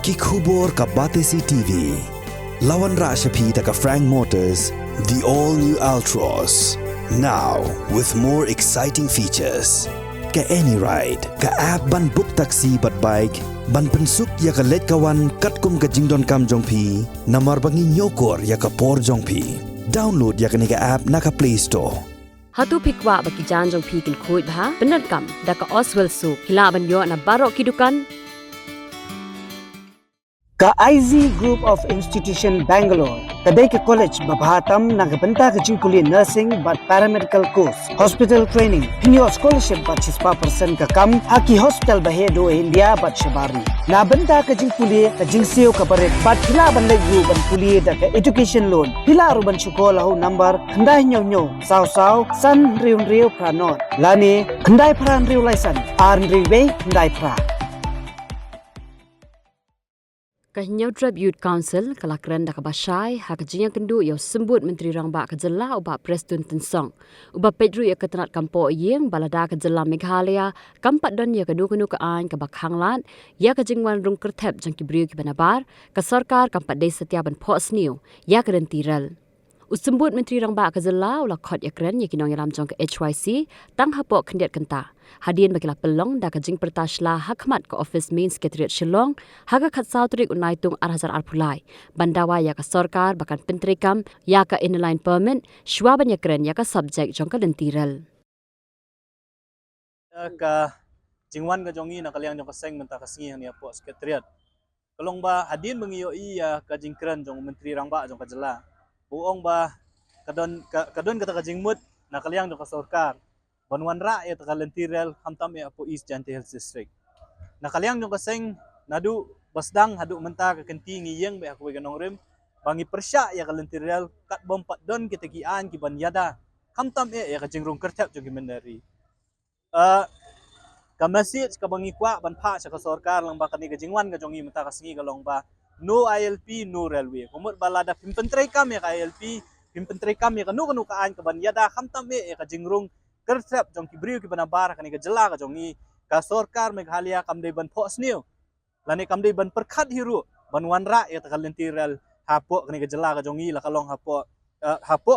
Kikubor ka Batesi TV. Lawan Rashapi taka Frank Motors, the all-new Altros. Now, with more exciting features. Ka any ride, ka app ban book taxi bat bike, ban pensuk ya ka let kawan katkum ka jingdon kam jongpi, namar bangi nyokor ya ka por jongpi. Download ya ka nika app naka Play Store. Hatu pikwa bagi janjong pikin kuit bah, benar kam, daka Oswell Soup, hilaban yo na barok kidukan. Ka IZ Group of Institution Bangalore, kadai ke college babhatam nagabenta ke jingkuli nursing but paramedical course, hospital training, pinyo scholarship but 6% ka kam, haki hospital bahedo India but shabari. Na benta ke jingkuli ka jingseo ka baret but hilaban layu ban kuli da ka education loan. Hilaru ban syukola ho number kandai nyo saw san riu pranot. Lani kandai pran riu laisan, arn riwe kandai pra. Kahinyau Trib Youth Council kalakran da kabashai hakajinya kendu yo sembut Menteri Rangba Kejela uba Preston Tensong uba Pedro ya ketenat kampo yeng balada Kejela Meghalaya kampat don ya kenu ke an ke bakhanglat ya kejingwan rung kertep jang kibriu ki banabar ke sarkar kampat dei setia ban pos new ya keren tiral usembut Menteri Rangba Kejela ula khot ya keren ya kinong yalam jong ke HYC tang hapok kendiat kenta hadian bagilah pelong da kajing pertashla hakmat ke office main secretariat Shillong haga khatsau trik unaitung arhazar arpulai bandawa ya ka sarkar bakan pentrikam ya ka inline permit shwaban ya keren ya ka subject jong ka lentiral ka jingwan ka jongi na kaliang jong kaseng menta kasingi ni apo secretariat kalong ba hadian mengiyo iya ka jingkran jong Menteri Rangba jong Kejela buong ba kadon kata ka jingmut na kaliang jong ka sarkar Banwan ra ya takalentiral hamtam ya po East Jante Health District. Nakaliang yung kaseng nadu basdang hadu menta ka kenti ngiyeng be ako ganong rim bangi persya ya kalentiral kat bompat don kita kian ki banyada hamtam ya ka jingrung kertap jogi mendari. Ka message ka bangi kwa ban pha sa ka sarkar lang ba kani ka jingwan ka jongi menta kasingi kalong ba no ILP no railway. Kumot balada pimpentray kam ya ka ILP pimpentray kam ya kanu kaan ka banyada hamtam ya ka jingrung kertap jong kibriu ki banabar kani Kejela ka jongi ka sarkar Meghalaya kamdei ban phos new lani kamdei ban perkhat hiru ban wanra ya takalentiral hapo kani Kejela ka jongi la kalong hapo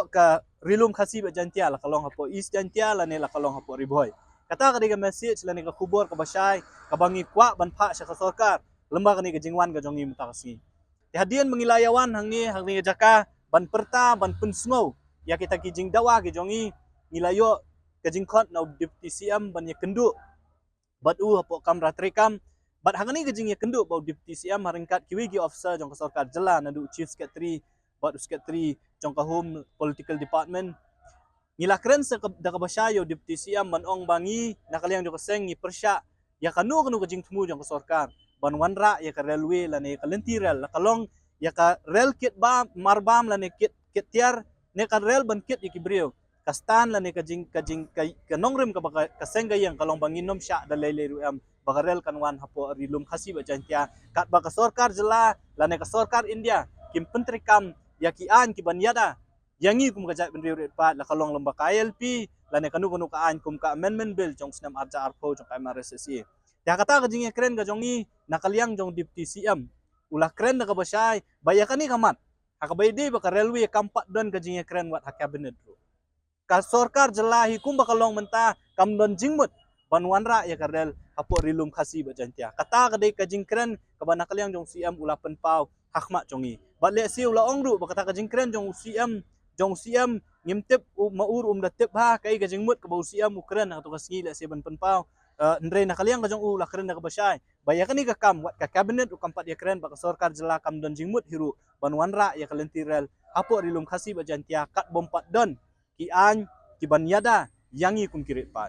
ka rilum khasi ba jantia la kalong hapo East Jantia lani la kalong hapo Riboy kata ka message lani ka kubor ka basay ka bangi kwa ban pha sa ka sarkar lemba kani ka jingwan ka jongi mutakasi hadian mengilayawan hangni jaka ban perta ban punsngau ya kita ki jingdawa ki jongi nilayo kajingkot na deputy CM ban ya kendu batu hapo kamra trekam bat hangani kajing ya kendu bau deputy CM haringkat kiwigi officer jong ka sarkar Jela nadu chief secretary batu secretary jong ka home political department ngilakren sa da kabasyayo deputy CM ban ong bangi nakaliang jong kaseng ni persya ya kanu kajing temu jong ka sarkar ban wanra ya ka railway lani ka lentiral kalong ya ka rail kit ba marbam lani kit tiar ne ka rail ban kit ikibriyo kastan lani kajing kanongrim ka baka kasenggayang kalong banginom sya dalay ruam bagarel kanwan hapo rilum khasi ba jantia kat baka sarkar Jela lani ka sarkar India kim pentrikam yakian ki banyada yangi kum kajat benriurit pat la kalong lomba KLP lani kanu kaan kum ka amendment bill jong snam arja arpo jong ka MRSSE ya kata kajing keren ka jongi nakaliang jong deputy CM ulah keren na ka basay bayakani kamat hakabaydi baka railway kampat don kajing keren wat ha cabinet bro ka sarkar Jela hikum bakalong menta kamdon jingmut banwanra ya karel hapo rilum khasi ba jantia kata kadai kajingkren kabana kaliang jong CM ulapan pau hakma jongi batle si ula ongru bakata kajingkren jong CM ngimtip maur datip ha kai kajingmut ka bau CM ukren atau kasingi la si ban penpau ndre nakaliang ka jong ula kren ka basay bayakani ka kam wat ka cabinet u kampat ya kren baka sarkar Jela kamdon jingmut hiru banwanra ya kalentiral hapo rilum khasi ba jantia kat bompat don kian kibanyada yangi kum kirit pat